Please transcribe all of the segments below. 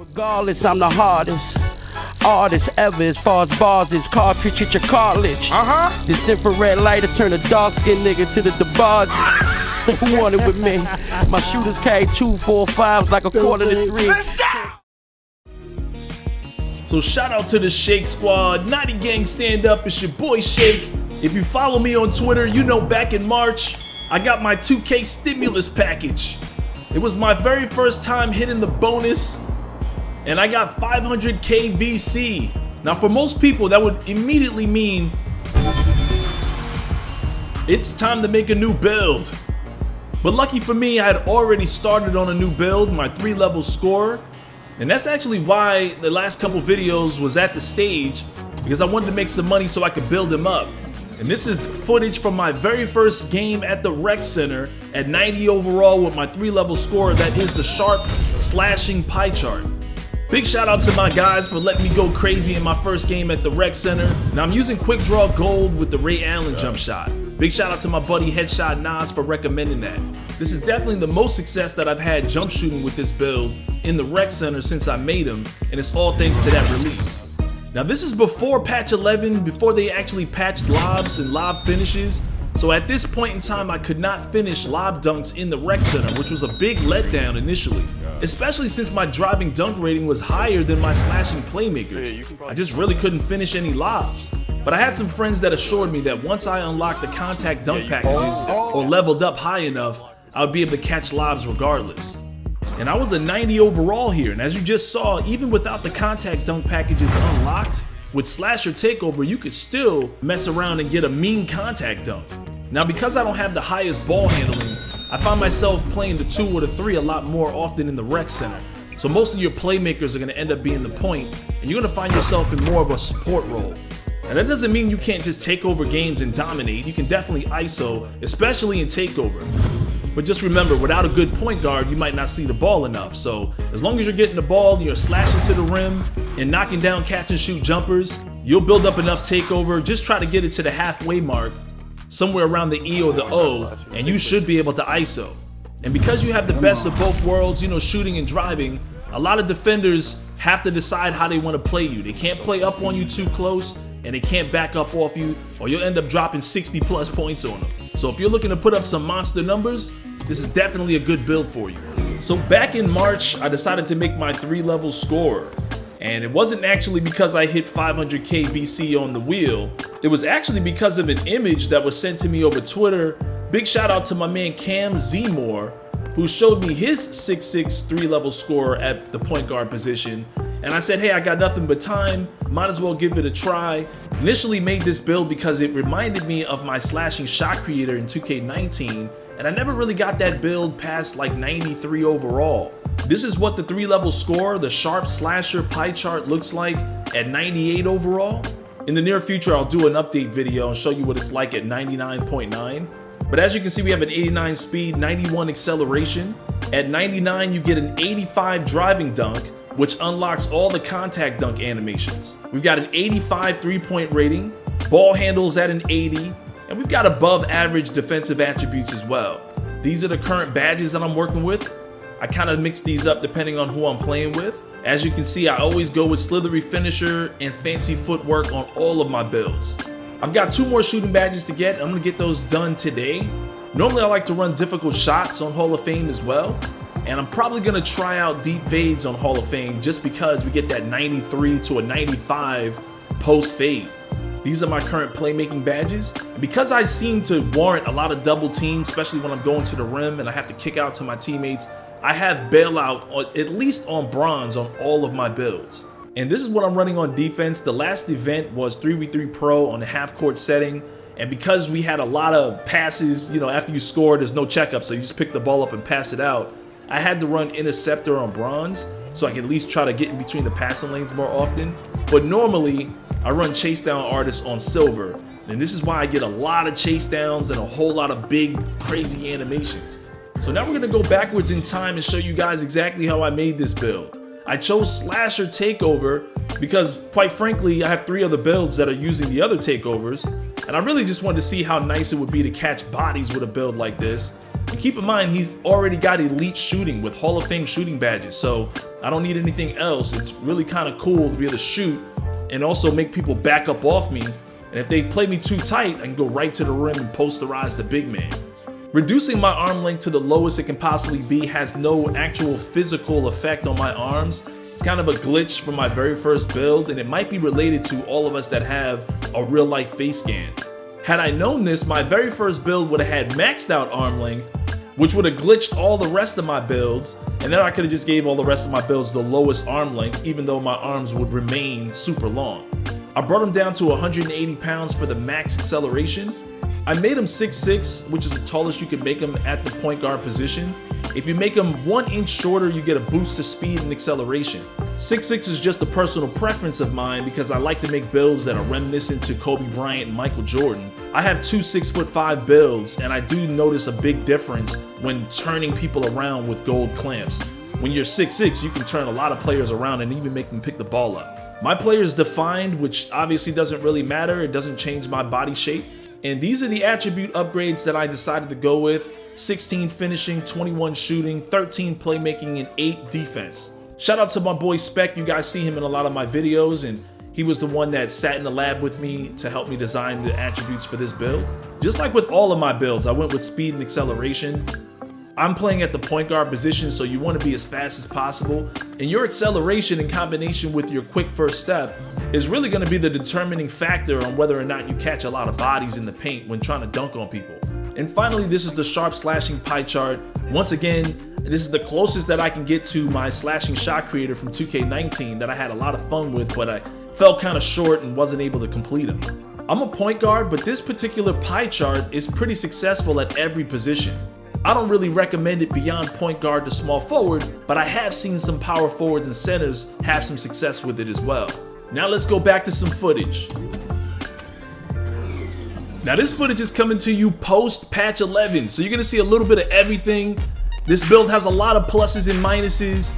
Regardless, I'm the hardest artist ever as far as bars is cartridge at your cartilage. This infrared lighter turn a dark-skinned nigga to the DeBarge. Who want it with me? My shooters carry 2.45s like a quarter to 3. So shout out to the Shake Squad, Naughty Gang stand up, it's your boy Shake. If you follow me on Twitter, you know back in March, I got my 2K stimulus package. It was my very first time hitting the bonus, and I got 500k VC. Now for most people that would immediately mean it's time to make a new build. But lucky for me, I had already started on a new build, my 3-level score. And that's actually why the last couple videos was at the stage, because I wanted to make some money so I could build him up. And this is footage from my very first game at the rec center at 90 overall with my 3-level score that is the sharp slashing pie chart. Big shout out to my guys for letting me go crazy in my first game at the rec center. Now I'm using quick draw gold with the Ray Allen jump shot. Big shout out to my buddy Headshot Nas for recommending that. This is definitely the most success that I've had jump shooting with this build in the rec center since I made him, and it's all thanks to that release. Now this is before patch 11, before they actually patched lobs and lob finishes. So at this point in time, I could not finish lob dunks in the rec center, which was a big letdown initially, especially since my driving dunk rating was higher than my slashing playmakers. I just really couldn't finish any lobs. But I had some friends that assured me that once I unlocked the contact dunk packages or leveled up high enough, I would be able to catch lobs regardless. And I was a 90 overall here, and as you just saw, even without the contact dunk packages unlocked, with Slasher Takeover, you could still mess around and get a mean contact dunk. Now because I don't have the highest ball handling, I find myself playing the 2 or the 3 a lot more often in the rec center. So most of your playmakers are going to end up being the point, and you're going to find yourself in more of a support role. And that doesn't mean you can't just take over games and dominate. You can definitely ISO, especially in takeover. But just remember, without a good point guard, you might not see the ball enough. So as long as you're getting the ball, you're slashing to the rim and knocking down catch and shoot jumpers, you'll build up enough takeover. Just try to get it to the halfway mark, somewhere around the E or the O, and you should be able to ISO. And because you have the best of both worlds, you know, shooting and driving, a lot of defenders have to decide how they want to play you. They can't play up on you too close, and they can't back up off you, or you'll end up dropping 60 plus points on them. So if you're looking to put up some monster numbers, this is definitely a good build for you. So back in March, I decided to make my 3-level score. And it wasn't actually because I hit 500k VC on the wheel. It was actually because of an image that was sent to me over Twitter. Big shout out to my man Cam Zemore, who showed me his 6'6" 3-level score at the point guard position. And I said, hey, I got nothing but time, might as well give it a try. Initially made this build because it reminded me of my slashing shot creator in 2K19, and I never really got that build past like 93 overall. This is what the 3-level score, the sharp slasher pie chart, looks like at 98 overall. In the near future, I'll do an update video and show you what it's like at 99.9. But as you can see, we have an 89 speed, 91 acceleration. At 99, you get an 85 driving dunk, which unlocks all the contact dunk animations. We've got an 85 3-point rating, ball handles at an 80, and we've got above average defensive attributes as well. These are the current badges that I'm working with. I kind of mix these up depending on who I'm playing with. As you can see, I always go with slithery finisher and fancy footwork on all of my builds. I've got 2 more shooting badges to get. I'm gonna get those done today. Normally I like to run difficult shots on Hall of Fame as well. And I'm probably gonna try out deep fades on Hall of Fame just because we get that 93 to a 95 post fade. These are my current playmaking badges. And because I seem to warrant a lot of double teams, especially when I'm going to the rim and I have to kick out to my teammates, I have bailout at least on bronze on all of my builds. And this is what I'm running on defense. The last event was 3v3 Pro on the half court setting. And because we had a lot of passes, you know, after you score, there's no checkup, so you just pick the ball up and pass it out. I had to run interceptor on bronze so I can at least try to get in between the passing lanes more often. But normally I run chase down artists on silver. And this is why I get a lot of chase downs and a whole lot of big, crazy animations. So now we're gonna go backwards in time and show you guys exactly how I made this build. I chose Slasher Takeover because, quite frankly, I have 3 other builds that are using the other takeovers, and I really just wanted to see how nice it would be to catch bodies with a build like this. And keep in mind, he's already got elite shooting with Hall of Fame shooting badges, so I don't need anything else. It's really kind of cool to be able to shoot and also make people back up off me. And if they play me too tight, I can go right to the rim and posterize the big man. Reducing my arm length to the lowest it can possibly be has no actual physical effect on my arms. It's kind of a glitch from my very first build, and it might be related to all of us that have a real life face scan. Had I known this, my very first build would have had maxed out arm length, which would have glitched all the rest of my builds, and then I could have just gave all the rest of my builds the lowest arm length, even though my arms would remain super long. I brought him down to 180 pounds for the max acceleration. I made him 6'6", which is the tallest you can make him at the point guard position. If you make him 1 inch shorter, you get a boost to speed and acceleration. 6'6" is just a personal preference of mine because I like to make builds that are reminiscent to Kobe Bryant and Michael Jordan. I have 2 6'5" builds, and I do notice a big difference when turning people around with gold clamps. When you're 6'6", you can turn a lot of players around and even make them pick the ball up. My player is defined, which obviously doesn't really matter. It doesn't change my body shape. And these are the attribute upgrades that I decided to go with. 16 finishing, 21 shooting, 13 playmaking, and 8 defense. Shout out to my boy Spec. You guys see him in a lot of my videos, and he was the one that sat in the lab with me to help me design the attributes for this build. Just like with all of my builds, I went with speed and acceleration. I'm playing at the point guard position, so you want to be as fast as possible. And your acceleration in combination with your quick first step is really going to be the determining factor on whether or not you catch a lot of bodies in the paint when trying to dunk on people. And finally, this is the sharp slashing pie chart. Once again, this is the closest that I can get to my slashing shot creator from 2K19 that I had a lot of fun with, but I fell kind of short and wasn't able to complete them. I'm a point guard, but this particular pie chart is pretty successful at every position. I don't really recommend it beyond point guard to small forward, but I have seen some power forwards and centers have some success with it as well. Now let's go back to some footage. Now this footage is coming to you post patch 11, so you're gonna see a little bit of everything. This build has a lot of pluses and minuses.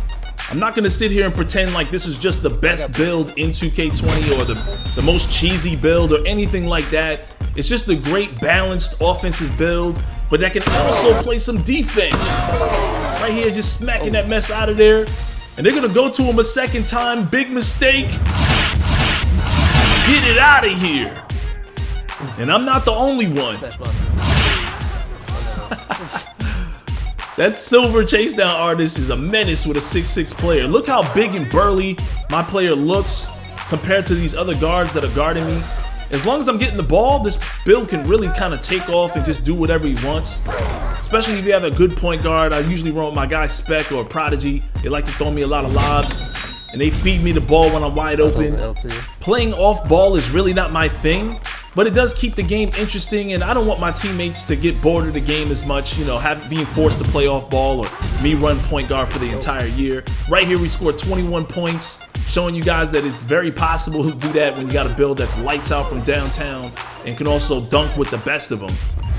I'm not gonna sit here and pretend like this is just the best build in 2K20 or the most cheesy build or anything like that. It's just a great balanced offensive build, but that can also play some defense. Right here, just smacking that mess out of there. And they're gonna go to him a second time, big mistake. Get it out of here. And I'm not the only one. That silver chase down artist is a menace with a 6'6" player. Look how big and burly my player looks compared to these other guards that are guarding me. As long as I'm getting the ball, this build can really kind of take off and just do whatever he wants. Especially if you have a good point guard. I usually run with my guy Spec or Prodigy. They like to throw me a lot of lobs, and they feed me the ball when I'm wide open. Playing off ball is really not my thing, but it does keep the game interesting, and I don't want my teammates to get bored of the game as much, you know, being forced to play off ball or me run point guard for the entire year. Right here we scored 21 points, showing you guys that it's very possible to do that when you got a build that's lights out from downtown and can also dunk with the best of them.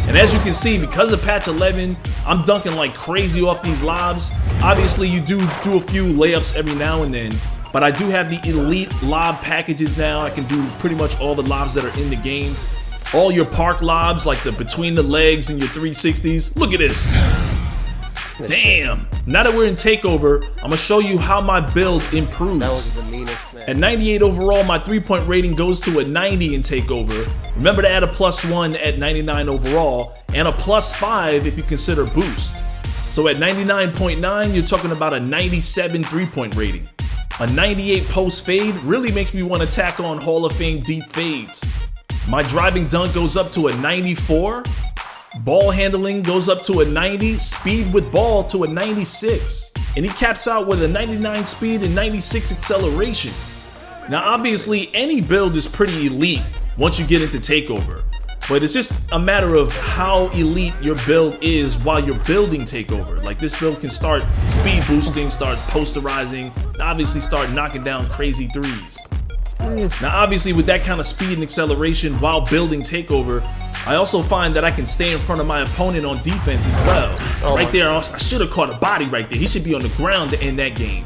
And as you can see, because of patch 11, I'm dunking like crazy off these lobs. Obviously you do a few layups every now and then, but I do have the elite lob packages now. I can do pretty much all the lobs that are in the game. All your park lobs, like the between the legs and your 360s. Look at this. Damn. Now that we're in TakeOver, I'm gonna show you how my build improves. That was the meanest, man. At 98 overall, my 3-point rating goes to a 90 in TakeOver. Remember to add a +1 at 99 overall, and a +5 if you consider boost. So at 99.9, you're talking about a 97 3-point rating. A 98 post fade really makes me want to tack on Hall of Fame deep fades. My driving dunk goes up to a 94. Ball handling goes up to a 90, speed with ball to a 96. And he caps out with a 99 speed and 96 acceleration. Now obviously any build is pretty elite once you get into TakeOver, but it's just a matter of how elite your build is while you're building TakeOver. Like this build can start speed boosting, start posterizing, obviously start knocking down crazy threes. Now obviously with that kind of speed and acceleration while building TakeOver, I also find that I can stay in front of my opponent on defense as well. Right there, I should have caught a body right there. He should be on the ground to end that game.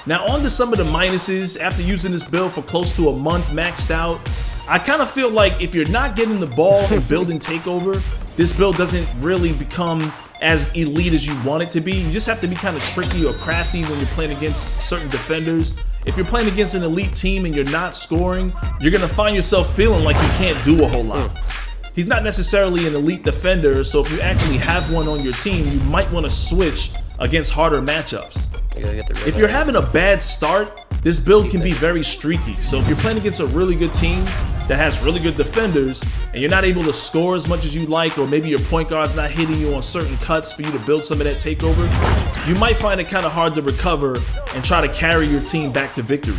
Now on to some of the minuses. After using this build for close to a month maxed out, I kind of feel like if you're not getting the ball and building TakeOver, this build doesn't really become as elite as you want it to be. You just have to be kind of tricky or crafty when you're playing against certain defenders. If you're playing against an elite team and you're not scoring, you're gonna find yourself feeling like you can't do a whole lot. He's not necessarily an elite defender, so if you actually have one on your team, you might want to switch against harder matchups. If you're having a bad start, this build can be very streaky. So if you're playing against a really good team that has really good defenders and you're not able to score as much as you like, or maybe your point guard's not hitting you on certain cuts for you to build some of that takeover, you might find it kind of hard to recover and try to carry your team back to victory.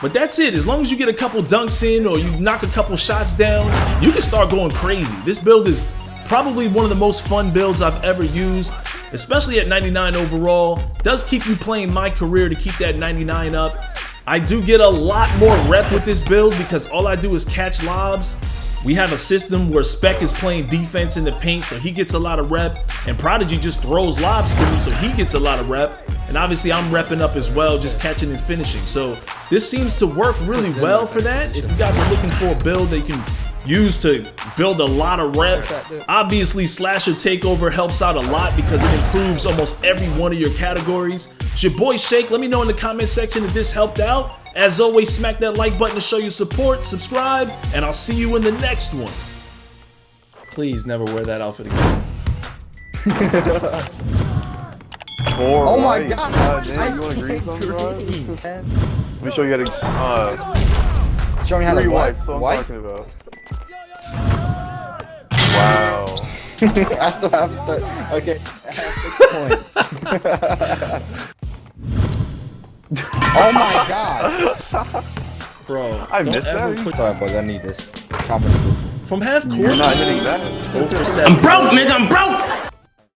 But that's it. As long as you get a couple dunks in or you knock a couple shots down, you can start going crazy. This build is probably one of the most fun builds I've ever used, especially at 99 overall. Does keep you playing my career to keep that 99 up. I do get a lot more rep with this build because all I do is catch lobs. We have a system where Spec is playing defense in the paint, so he gets a lot of rep, and Prodigy just throws lobs to me, so he gets a lot of rep. And obviously I'm repping up as well, just catching and finishing. So this seems to work really well for that. If you guys are looking for a build that you can use to build a lot of rep, obviously Slasher Takeover helps out a lot because it improves almost every one of your categories. It's your boy Shake. Let me know in the comment section if this helped out. As always, smack that like button to show your support, subscribe, and I'll see you in the next one. Please never wear that outfit again. Oh my god! You want to green some, bro? Let me show you how to show me how to white. So I'm talking about. Wow. I still have to. Okay, I have 6 points. Oh my god! Bro, I missed that. Sorry, boys, I need this. From half court, you're not hitting that. 0 for 7. I'm broke, nigga. I'm broke.